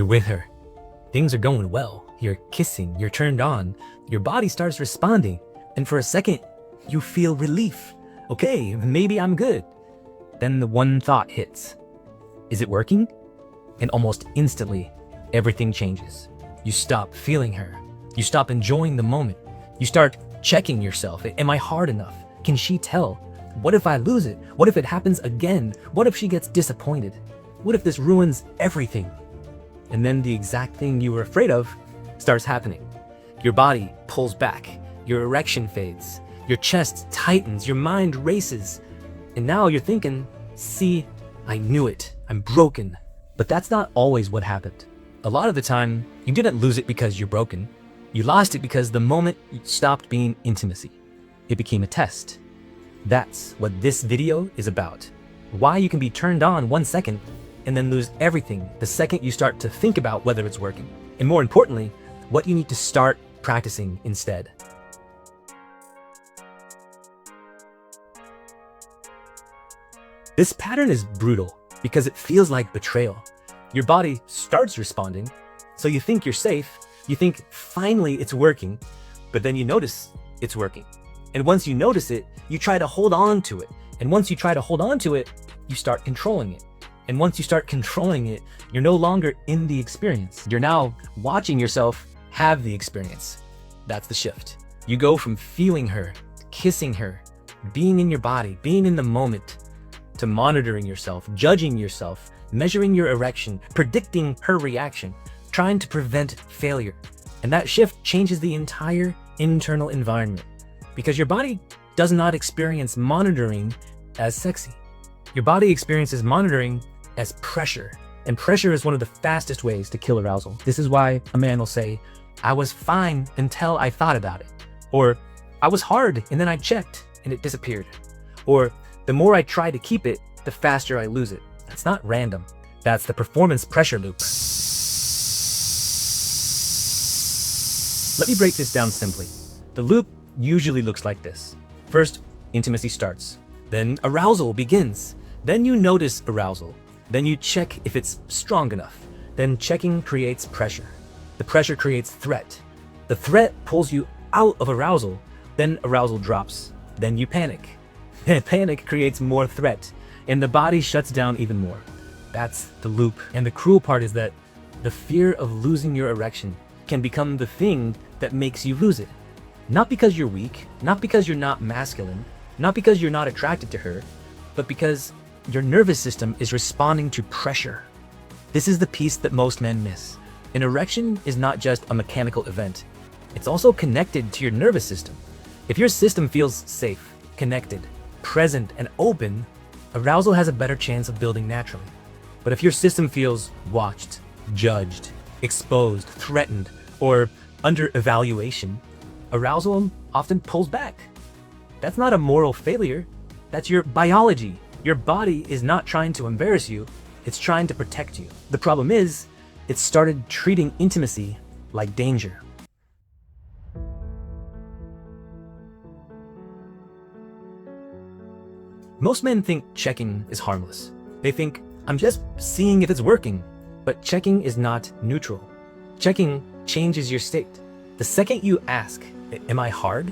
You're with her. Things are going well. You're kissing, you're turned on. Your body starts responding. And for a second, you feel relief. Okay, maybe I'm good. Then the one thought hits. Is it working? And almost instantly, everything changes. You stop feeling her. You stop enjoying the moment. You start checking yourself. Am I hard enough? Can she tell? What if I lose it? What if it happens again? What if she gets disappointed? What if this ruins everything? And then the exact thing you were afraid of starts happening. Your body pulls back. Your erection fades. Your chest tightens. Your mind races. And now you're thinking, see, I knew it. I'm broken. But that's not always what happened. A lot of the time, you didn't lose it because you're broken. You lost it because the moment you stopped being intimacy, it became a test. That's what this video is about. Why you can be turned on 1 second and then lose everything the second you start to think about whether it's working. And more importantly, what you need to start practicing instead. This pattern is brutal because it feels like betrayal. Your body starts responding, so you think you're safe, you think finally it's working, but then you notice it's working. And once you notice it, you try to hold on to it. And once you try to hold on to it, you start controlling it. And once you start controlling it, you're no longer in the experience. You're now watching yourself have the experience. That's the shift. You go from feeling her, kissing her, being in your body, being in the moment, to monitoring yourself, judging yourself, measuring your erection, predicting her reaction, trying to prevent failure. And that shift changes the entire internal environment because your body does not experience monitoring as sexy. Your body experiences monitoring as pressure, and pressure is one of the fastest ways to kill arousal. This is why a man will say, I was fine until I thought about it. Or I was hard and then I checked and it disappeared. Or the more I try to keep it, the faster I lose it. That's not random. That's the performance pressure loop. Let me break this down simply. The loop usually looks like this. First, intimacy starts. Then arousal begins. Then you notice arousal. Then you check if it's strong enough. Then checking creates pressure. The pressure creates threat. The threat pulls you out of arousal. Then arousal drops. Then you panic. And panic creates more threat. And the body shuts down even more. That's the loop. And the cruel part is that the fear of losing your erection can become the thing that makes you lose it. Not because you're weak, not because you're not masculine, not because you're not attracted to her, but because your nervous system is responding to pressure. This is the piece that most men miss. An erection is not just a mechanical event. It's also connected to your nervous system. If your system feels safe, connected, present, and open, arousal has a better chance of building naturally. But if your system feels watched, judged, exposed, threatened, or under evaluation, arousal often pulls back. That's not a moral failure. That's your biology. Your body is not trying to embarrass you. It's trying to protect you. The problem is, it started treating intimacy like danger. Most men think checking is harmless. They think, I'm just seeing if it's working. But checking is not neutral. Checking changes your state. The second you ask, am I hard?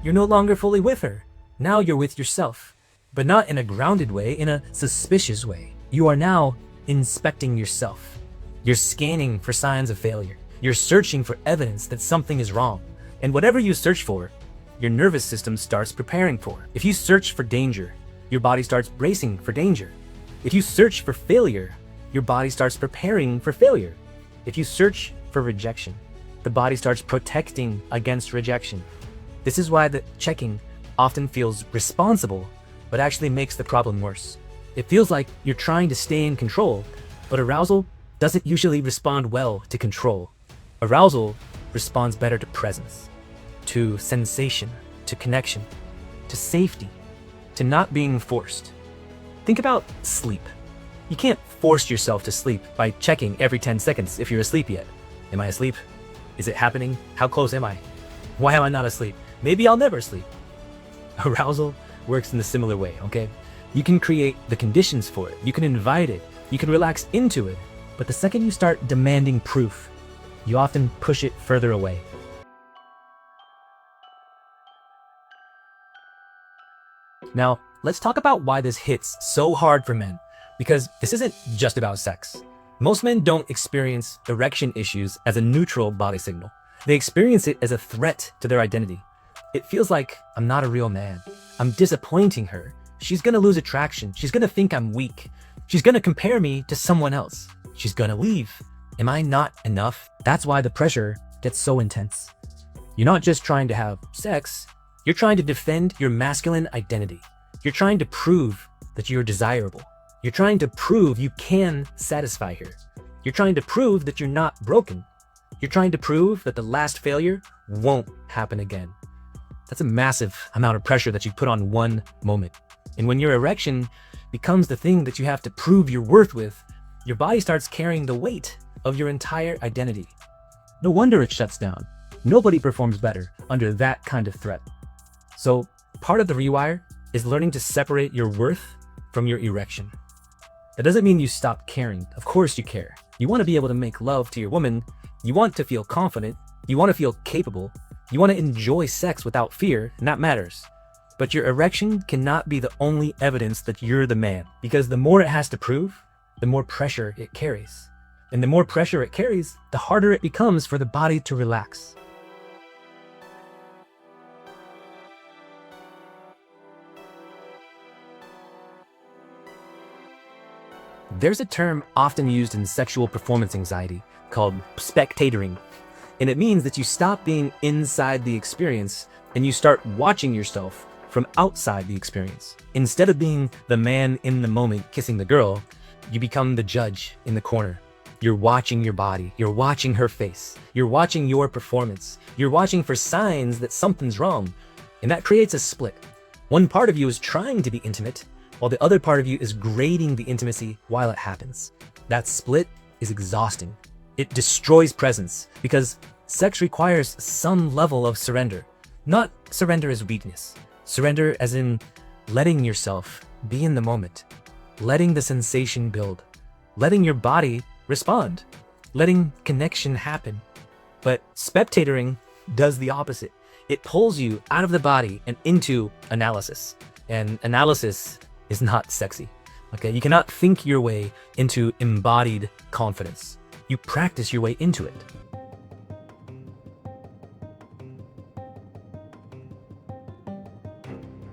You're no longer fully with her. Now you're with yourself. But not in a grounded way, in a suspicious way. You are now inspecting yourself. You're scanning for signs of failure. You're searching for evidence that something is wrong. And whatever you search for, your nervous system starts preparing for. If you search for danger, your body starts bracing for danger. If you search for failure, your body starts preparing for failure. If you search for rejection, the body starts protecting against rejection. This is why the checking often feels responsible, but actually makes the problem worse. It feels like you're trying to stay in control, but arousal doesn't usually respond well to control. Arousal responds better to presence, to sensation, to connection, to safety, to not being forced. Think about sleep. You can't force yourself to sleep by checking every 10 seconds if you're asleep yet. Am I asleep? Is it happening? How close am I? Why am I not asleep? Maybe I'll never sleep. Arousal works in a similar way, okay? You can create the conditions for it. You can invite it. You can relax into it. But the second you start demanding proof, you often push it further away. Now, let's talk about why this hits so hard for men, because this isn't just about sex. Most men don't experience erection issues as a neutral body signal. They experience it as a threat to their identity. It feels like I'm not a real man. I'm disappointing her. She's gonna lose attraction. She's gonna think I'm weak. She's gonna compare me to someone else. She's gonna leave. Am I not enough? That's why the pressure gets so intense. You're not just trying to have sex, you're trying to defend your masculine identity. You're trying to prove that you're desirable. You're trying to prove you can satisfy her. You're trying to prove that you're not broken. You're trying to prove that the last failure won't happen again. That's a massive amount of pressure that you put on one moment. And when your erection becomes the thing that you have to prove your worth with, your body starts carrying the weight of your entire identity. No wonder it shuts down. Nobody performs better under that kind of threat. So part of the rewire is learning to separate your worth from your erection. That doesn't mean you stop caring. Of course you care. You want to be able to make love to your woman. You want to feel confident. You want to feel capable. You want to enjoy sex without fear, and that matters. But your erection cannot be the only evidence that you're the man, because the more it has to prove, the more pressure it carries. And the more pressure it carries, the harder it becomes for the body to relax. There's a term often used in sexual performance anxiety called spectatoring, and it means that you stop being inside the experience and you start watching yourself from outside the experience. Instead of being the man in the moment kissing the girl, you become the judge in the corner. You're watching your body, you're watching her face, you're watching your performance, you're watching for signs that something's wrong, and that creates a split. One part of you is trying to be intimate, while the other part of you is grading the intimacy while it happens. That split is exhausting. It destroys presence, because sex requires some level of surrender. Not surrender as weakness. Surrender as in letting yourself be in the moment, letting the sensation build, letting your body respond, letting connection happen. But spectatoring does the opposite. It pulls you out of the body and into analysis. And analysis is not sexy. Okay, you cannot think your way into embodied confidence. You practice your way into it.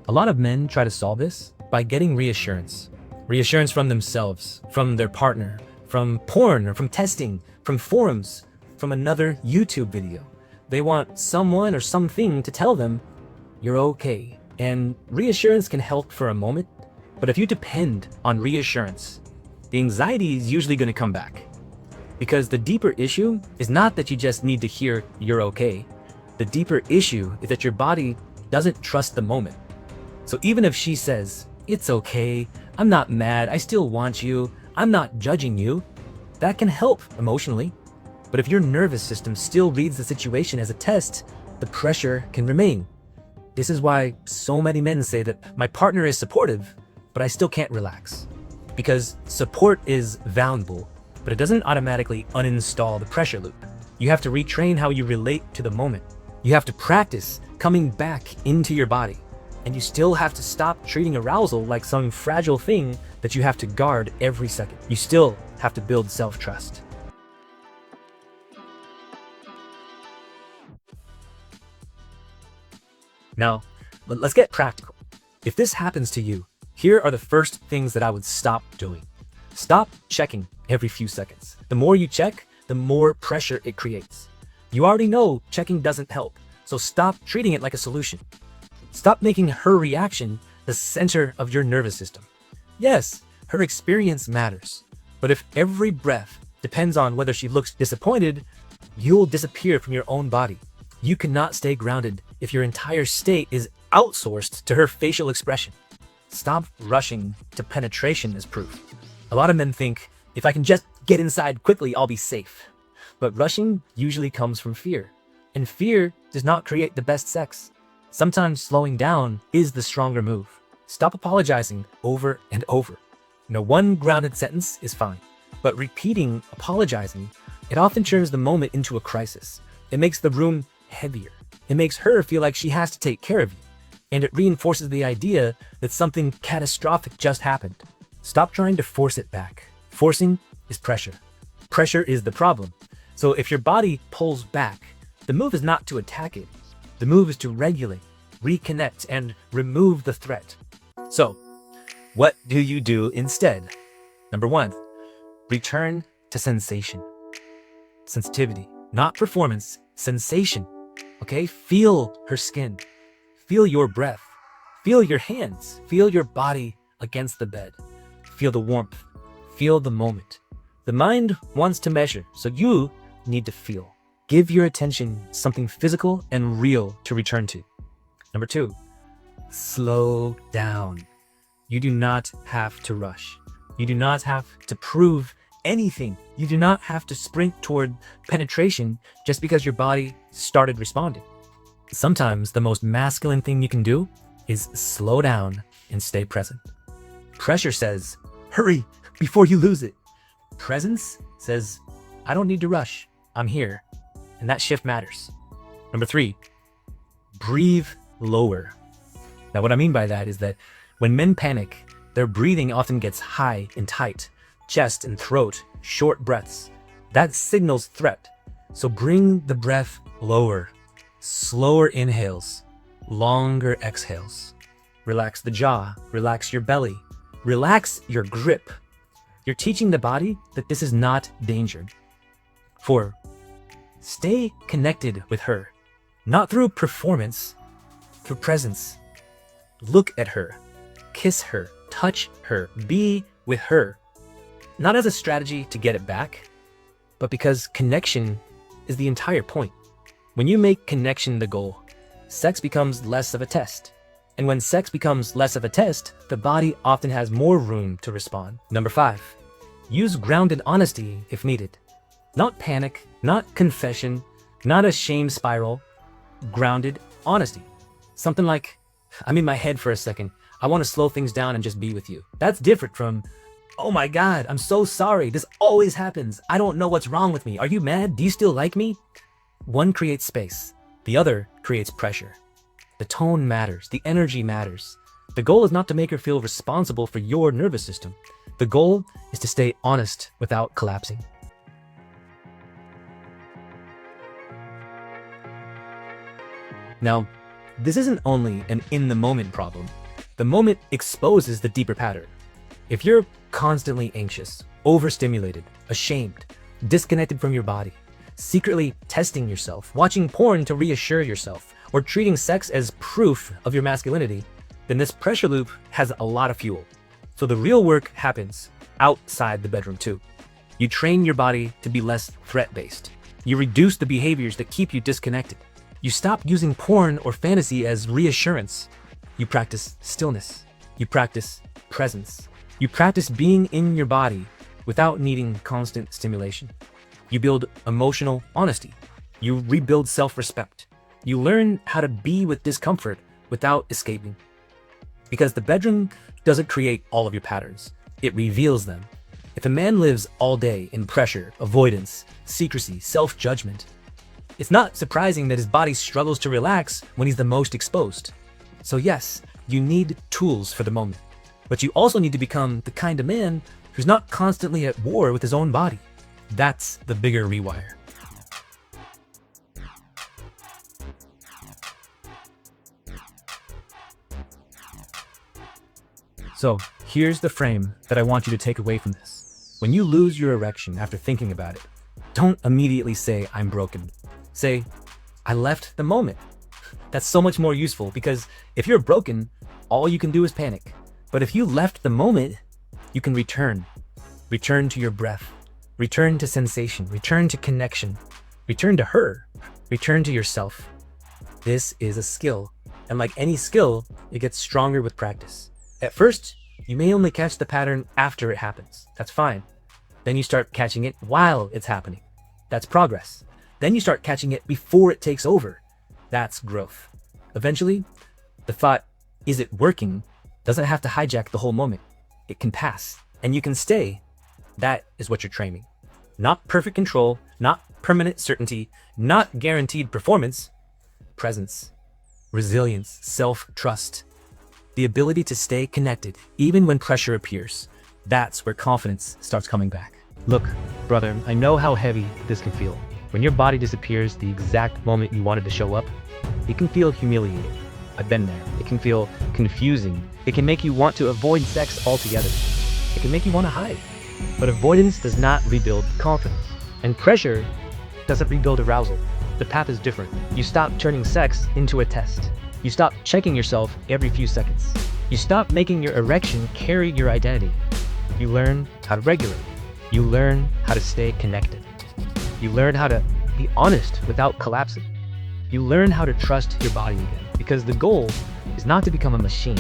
A lot of men try to solve this by getting reassurance. Reassurance from themselves, from their partner, from porn or from testing, from forums, from another YouTube video. They want someone or something to tell them, you're okay. And reassurance can help for a moment, but if you depend on reassurance, the anxiety is usually going to come back. Because the deeper issue is not that you just need to hear you're okay. The deeper issue is that your body doesn't trust the moment. So even if she says, it's okay, I'm not mad, I still want you, I'm not judging you, that can help emotionally. But if your nervous system still reads the situation as a test, the pressure can remain. This is why so many men say that my partner is supportive, but I still can't relax. Because support is valuable, but it doesn't automatically uninstall the pressure loop. You have to retrain how you relate to the moment. You have to practice coming back into your body. And you still have to stop treating arousal like some fragile thing that you have to guard every second. You still have to build self-trust. Now, let's get practical. If this happens to you, here are the first things that I would stop doing. Stop checking every few seconds. The more you check, the more pressure it creates. You already know checking doesn't help, so stop treating it like a solution. Stop making her reaction the center of your nervous system. Yes, her experience matters, but if every breath depends on whether she looks disappointed, you'll disappear from your own body. You cannot stay grounded if your entire state is outsourced to her facial expression. Stop rushing to penetration as proof. A lot of men think, if I can just get inside quickly, I'll be safe. But rushing usually comes from fear, and fear does not create the best sex. Sometimes slowing down is the stronger move. Stop apologizing over and over. One grounded sentence is fine. But repeating, apologizing, it often turns the moment into a crisis. It makes the room heavier. It makes her feel like she has to take care of you. And it reinforces the idea that something catastrophic just happened. Stop trying to force it back. Forcing is pressure. Pressure is the problem. So if your body pulls back, the move is not to attack it. The move is to regulate, reconnect, and remove the threat. So, what do you do instead? Number 1, return to sensation. Sensitivity, not performance, sensation. Okay? Feel her skin. Feel your breath. Feel your hands. Feel your body against the bed. Feel the warmth. Feel the moment. The mind wants to measure, so you need to feel. Give your attention something physical and real to return to. Number 2, slow down. You do not have to rush. You do not have to prove anything. You do not have to sprint toward penetration just because your body started responding. Sometimes the most masculine thing you can do is slow down and stay present. Pressure says, hurry before you lose it. Presence says, I don't need to rush. I'm here. And that shift matters. Number 3, breathe lower. Now, what I mean by that is that when men panic, their breathing often gets high and tight, chest and throat, short breaths. That signals threat. So bring the breath lower, slower inhales, longer exhales. Relax the jaw, relax your belly, relax your grip. You're teaching the body that this is not danger. 4, stay connected with her, not through performance, through presence. Look at her, kiss her, touch her, be with her. Not as a strategy to get it back, but because connection is the entire point. When you make connection the goal, sex becomes less of a test. And when sex becomes less of a test, the body often has more room to respond. Number 5, use grounded honesty if needed. Not panic, not confession, not a shame spiral. Grounded honesty. Something like, I'm in my head for a second. I want to slow things down and just be with you. That's different from, oh my God, I'm so sorry. This always happens. I don't know what's wrong with me. Are you mad? Do you still like me? One creates space. The other creates pressure. The tone matters. The energy matters. The goal is not to make her feel responsible for your nervous system. The goal is to stay honest without collapsing. Now, this isn't only an in-the-moment problem. The moment exposes the deeper pattern. If you're constantly anxious, overstimulated, ashamed, disconnected from your body, secretly testing yourself, watching porn to reassure yourself, or treating sex as proof of your masculinity, then this pressure loop has a lot of fuel. So the real work happens outside the bedroom too. You train your body to be less threat-based. You reduce the behaviors that keep you disconnected. You stop using porn or fantasy as reassurance. You practice stillness. You practice presence. You practice being in your body without needing constant stimulation. You build emotional honesty. You rebuild self-respect. You learn how to be with discomfort without escaping. Because the bedroom doesn't create all of your patterns. It reveals them. If a man lives all day in pressure, avoidance, secrecy, self-judgment, it's not surprising that his body struggles to relax when he's the most exposed. So yes, you need tools for the moment, but you also need to become the kind of man who's not constantly at war with his own body. That's the bigger rewire. So here's the frame that I want you to take away from this. When you lose your erection after thinking about it, don't immediately say, I'm broken. Say, I left the moment. That's so much more useful, because if you're broken, all you can do is panic. But if you left the moment, you can return. Return to your breath. Return to sensation. Return to connection. Return to her. Return to yourself. This is a skill. And like any skill, it gets stronger with practice. At first, you may only catch the pattern after it happens. That's fine. Then you start catching it while it's happening. That's progress. Then you start catching it before it takes over. That's growth. Eventually, the thought, is it working, doesn't have to hijack the whole moment. It can pass, and you can stay That is what you're training. Not perfect control, not permanent certainty, not guaranteed performance. Presence, resilience, self-trust, the ability to stay connected even when pressure appears. That's where confidence starts coming back. Look, brother, I know how heavy this can feel. When your body disappears the exact moment you wanted to show up, it can feel humiliating. I've been there. It can feel confusing. It can make you want to avoid sex altogether. It can make you want to hide. But avoidance does not rebuild confidence. And pressure doesn't rebuild arousal. The path is different. You stop turning sex into a test. You stop checking yourself every few seconds. You stop making your erection carry your identity. You learn how to regulate. You learn how to stay connected. You learn how to be honest without collapsing. You learn how to trust your body again. Because the goal is not to become a machine.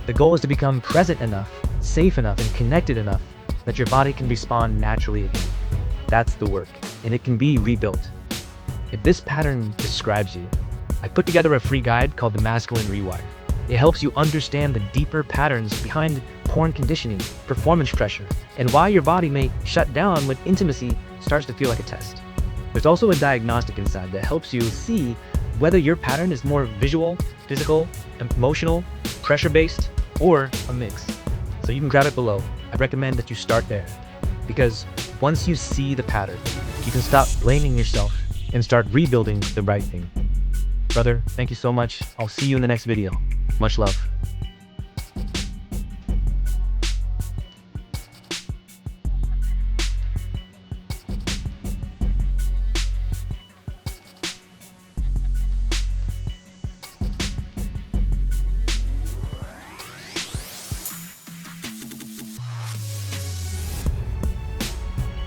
The goal is to become present enough, safe enough, and connected enough that your body can respond naturally again. That's the work, and it can be rebuilt. If this pattern describes you, I put together a free guide called The Masculine Rewire. It helps you understand the deeper patterns behind porn conditioning, performance pressure, and why your body may shut down when intimacy starts to feel like a test. There's also a diagnostic inside that helps you see whether your pattern is more visual, physical, emotional, pressure-based, or a mix. So you can grab it below. I recommend that you start there, because once you see the pattern, you can stop blaming yourself and start rebuilding the right thing. Brother, thank you so much. I'll see you in the next video. Much love.